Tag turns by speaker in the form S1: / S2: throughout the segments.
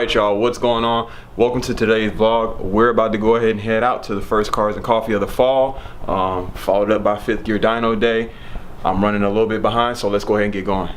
S1: Alright y'all, what's going on? Welcome to today's vlog. We're about to go ahead and head out to the first Cars and Coffee of the fall, followed up by 5th gear dyno day. I'm running a little bit behind, so let's go ahead and get going.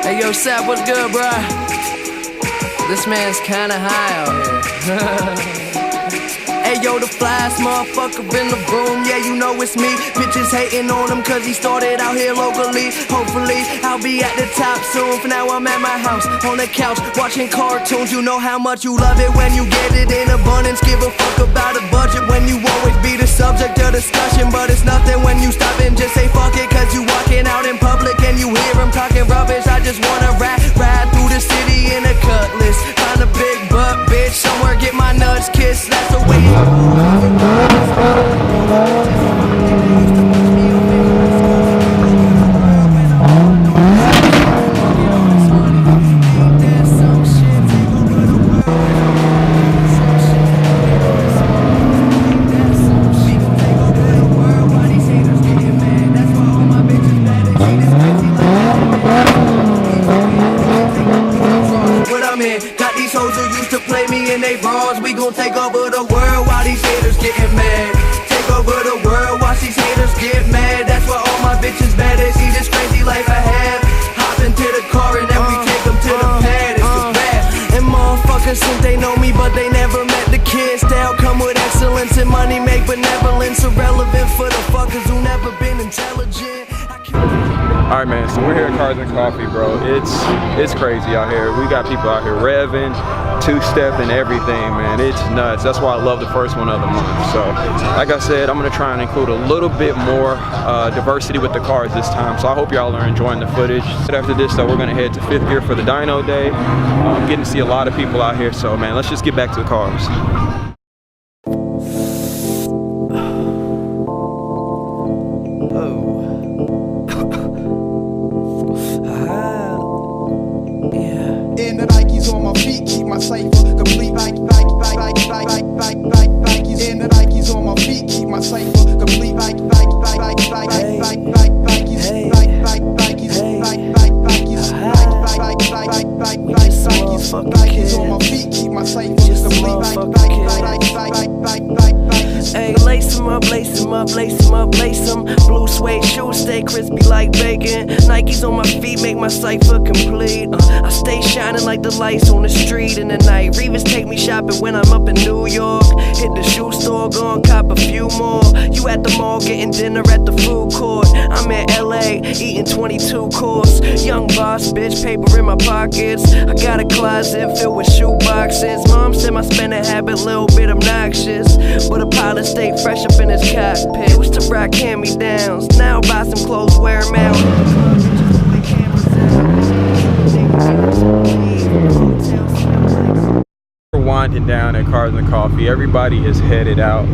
S2: Hey, yo, Sap, what's good, bruh? This man's kinda high out here. Hey, yo, the flyest motherfucker in the room, yeah, you know it's me. Bitches hating on him cause he started out here locally. Hopefully, I'll be at the top soon. For now, I'm at my house, on the couch, watching cartoons. You know how much you love it when you get it in abundance. Give a fuck about a budget when you always be the subject of discussion. But it's nothing when you stop and just say fuck it, cause you walking out in public and you hear him talking rubbish. I just wanna ride through the city in a cutlass. Find a big butt bitch somewhere, get my nuts kissed. That's the way it got these hoes who used to play me in they bras. We gon' take over the world while these haters getting mad. Take over the world while these haters get mad. That's why all my bitches mad. They see this crazy life I have. Hop into the car and then we take them to the pad. It's the rap. And motherfuckers think they know me but they never met the kid. Style come with excellence and money make benevolence irrelevant for the fuckers who never been intelligent.
S1: Alright man, so we're here at Cars and Coffee, bro. It's crazy out here. We got people out here revving, two-step and everything, man. It's nuts. That's why I love the first one of the month. So, like I said, I'm gonna try and include a little bit more diversity with the cars this time. So I hope y'all are enjoying the footage. After this though, we're gonna head to 5th gear for the dyno day. Getting to see a lot of people out here. So man, let's just get back to the cars.
S3: In the Nikes on my feet, keep my cipher complete. Nikes in the Nikes on my feet, keep my cipher complete. Nikes on my feet, keep my cipher complete.
S2: Hey, lace 'em up, lace 'em up, lace 'em up, lace 'em. Blue suede shoes stay crispy like bacon. Nikes on my feet make my cipher complete. I stay shining like the lights on the street in the night. Reeves take me shopping when I'm up in New York. Hit the shoe store, go and cop a few more. You at the mall getting dinner at the food court. I'm in LA eating 22 course. Young boss bitch, paper in my pockets. I got a closet filled with shoe boxes. Mom said my spending habit a little bit obnoxious, but a pilot stay fresh up in his cockpit. Used to rock hand-me-downs, now buy some clothes, wear them out.
S1: We're winding down at Cars and Coffee. Everybody is headed out.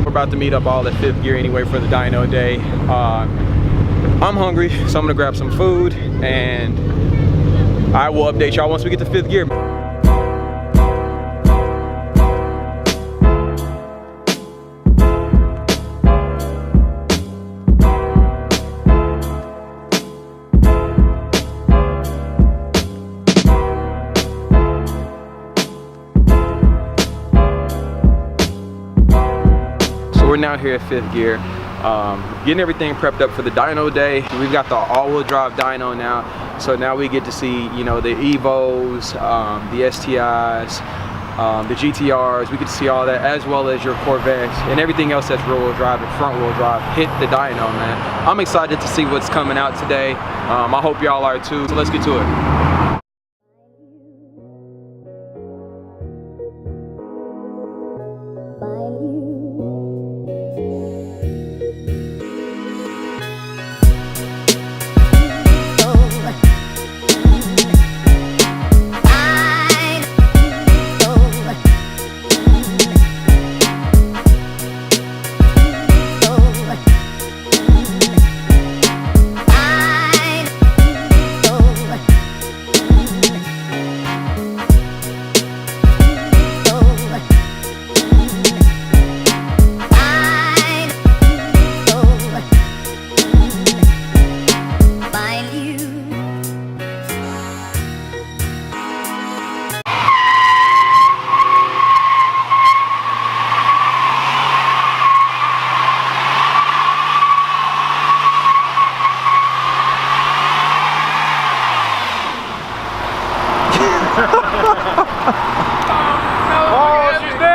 S1: We're about to meet up all at 5th gear anyway for the dyno day. I'm hungry, so I'm gonna grab some food and I will update y'all once we get to 5th gear. chilling out here at 5th Gear, getting everything prepped up for the dyno day. We've got the all-wheel drive dyno now, so now we get to see, you know, the Evos, the STIs, the GTRs. We get to see all that, as well as your Corvettes and everything else that's rear-wheel drive and front-wheel drive hit the dyno, man. I'm excited to see what's coming out today. I hope y'all are too, so let's get to it.
S4: Oh, she's there.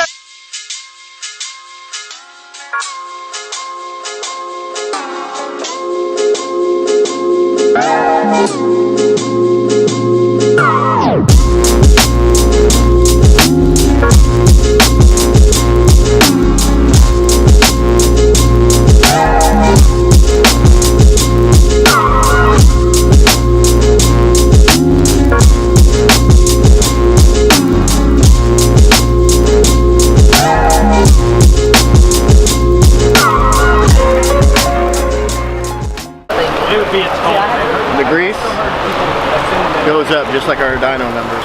S5: The grease goes up just like our dyno numbers.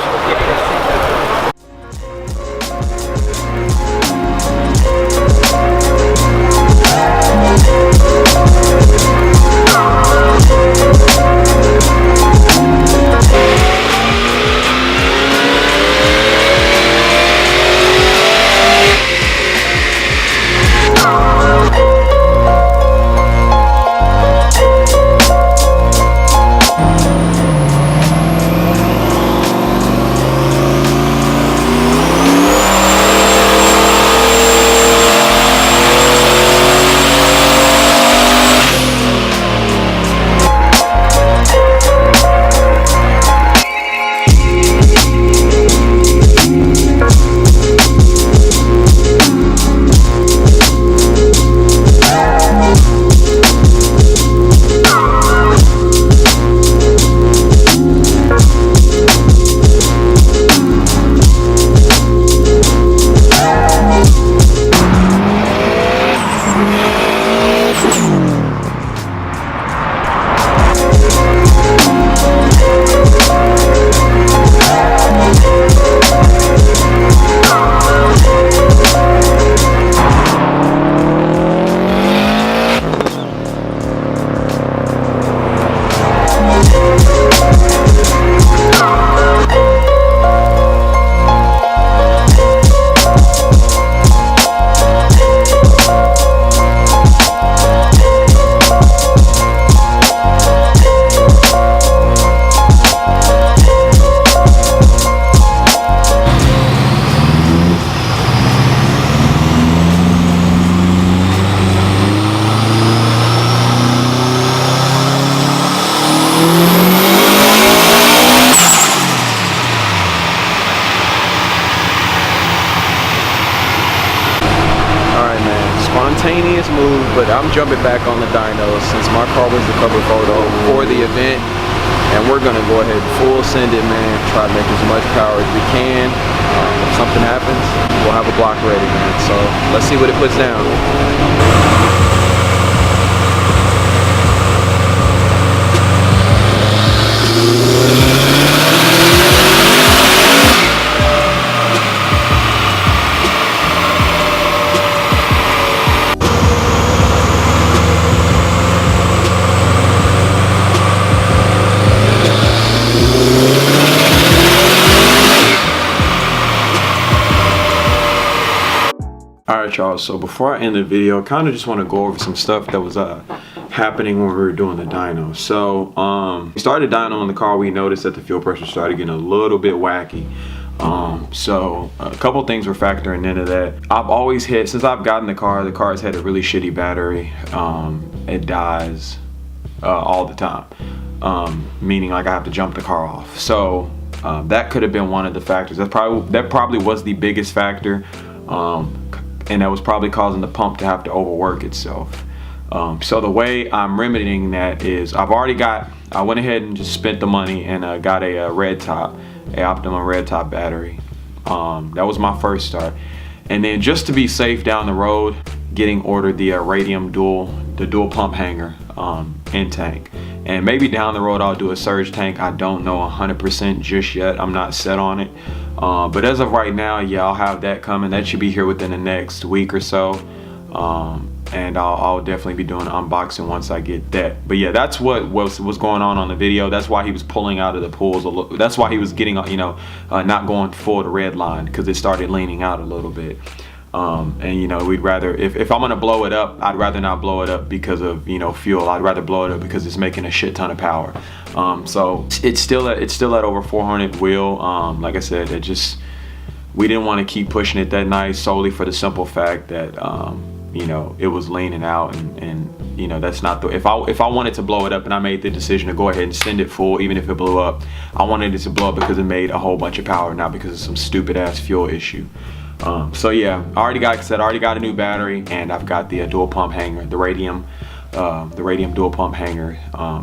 S1: Spontaneous move, but I'm jumping back on the dyno since my car was the cover photo for the event, and we're gonna go ahead and full send it, man. Try to make as much power as we can. If something happens, we'll have a block ready, man. So let's see what it puts down. Alright y'all, so before I end the video, kind of just want to go over some stuff that was happening when we were doing the dyno. So we started dyno in the car. We noticed that the fuel pressure started getting a little bit wacky. So a couple things were factoring into that. I've always had, since I've gotten the car's had a really shitty battery. It dies all the time, meaning like I have to jump the car off. So that could have been one of the factors. That probably was the biggest factor, and that was probably causing the pump to have to overwork itself. So the way I'm remedying that is I went ahead and just spent the money and got a red top, a Optimum red top battery. That was my first start, and then just to be safe down the road, ordered the Radium dual pump hanger in tank. And maybe down the road I'll do a surge tank. I don't know 100% just yet. I'm not set on it. But as of right now, yeah, I'll have that coming. That should be here within the next week or so. And I'll definitely be doing an unboxing once I get that. But yeah, that's what was going on the video. That's why he was pulling out of the pools. That's why he was getting, not going full to red line, because it started leaning out a little bit. And we'd rather, if I'm gonna blow it up, I'd rather not blow it up because of fuel. I'd rather blow it up because it's making a shit ton of power. So it's still at over 400 wheel. Like I said, we didn't want to keep pushing it that night, solely for the simple fact that it was leaning out, and that's not the, if I wanted to blow it up and I made the decision to go ahead and send it full, even if it blew up, I wanted it to blow up because it made a whole bunch of power, not because of some stupid ass fuel issue. So yeah, I already got a new battery, and I've got the dual pump hanger, the Radium dual pump hanger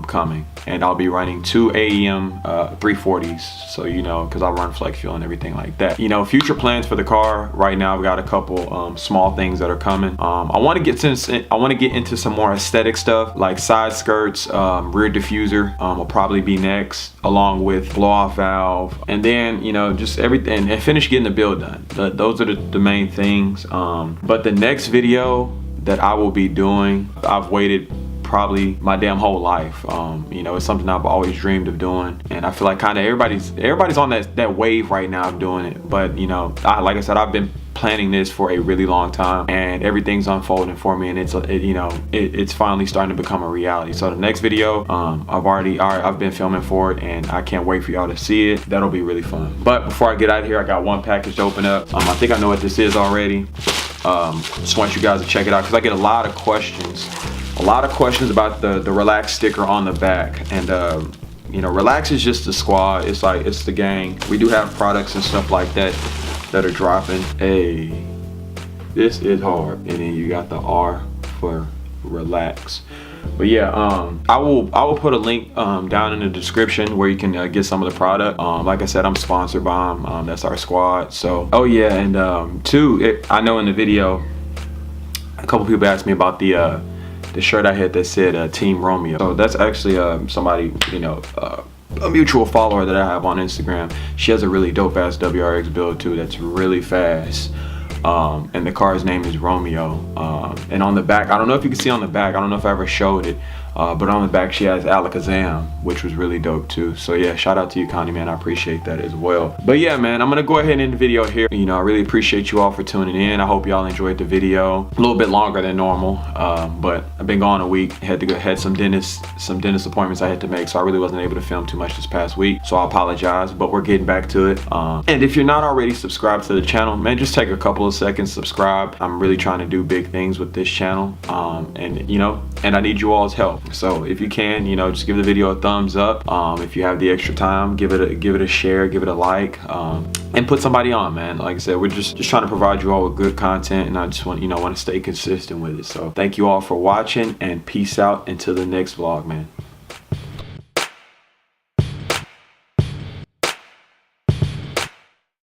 S1: coming, and I'll be running 2 AEM 340s, so because I run flex fuel and everything like that. Future plans for the car right now, I've got a couple small things that are coming. I want to get into some more aesthetic stuff, like side skirts, rear diffuser will probably be next, along with blow off valve, and then just everything, and finish getting the build done. Those are the main things. But the next video that I will be doing, I've waited probably my damn whole life. It's something I've always dreamed of doing, and I feel like kind of everybody's on that wave right now of doing it. But like I said, I've been planning this for a really long time, and everything's unfolding for me, and it's finally starting to become a reality. So the next video, I've been filming for it, and I can't wait for y'all to see it. That'll be really fun. But before I get out of here, I got one package to open up. I think I know what this is already. Just want you guys to check it out, because I get a lot of questions about the Relaxxx sticker on the back. And Relaxxx is just the squad. It's the gang. We do have products and stuff like that are dropping. Hey, this is hard. And then you got the R for Relaxxx. But yeah, I will put a link down in the description where you can get some of the product. Like I said, I'm sponsored by them. That's our squad. So, oh yeah, and I know in the video, a couple people asked me about the shirt I had that said Team Romeo. So that's actually somebody, a mutual follower that I have on Instagram. She has a really dope ass WRX build too that's really fast. And the car's name is Romeo. And on the back, I don't know if you can see on the back, I don't know if I ever showed it, but on the back she has Alakazam, which was really dope too. So yeah, shout out to you, Connie, man. I appreciate that as well. But yeah, man, I'm gonna go ahead and end the video here. I really appreciate you all for tuning in. I hope y'all enjoyed the video. A little bit longer than normal, but I've been gone a week. Had some dentist appointments I had to make, so I really wasn't able to film too much this past week. So I apologize, but we're getting back to it. And if you're not already subscribed to the channel, man, just take a couple of seconds, subscribe. I'm really trying to do big things with this channel, and I need you all's help. So if you can, just give the video a thumbs up. If you have the extra time, give it a share, give it a like, and put somebody on, man. Like I said, we're just trying to provide you all with good content, and I just want to stay consistent with it. So thank you all for watching, and peace out until the next vlog, man.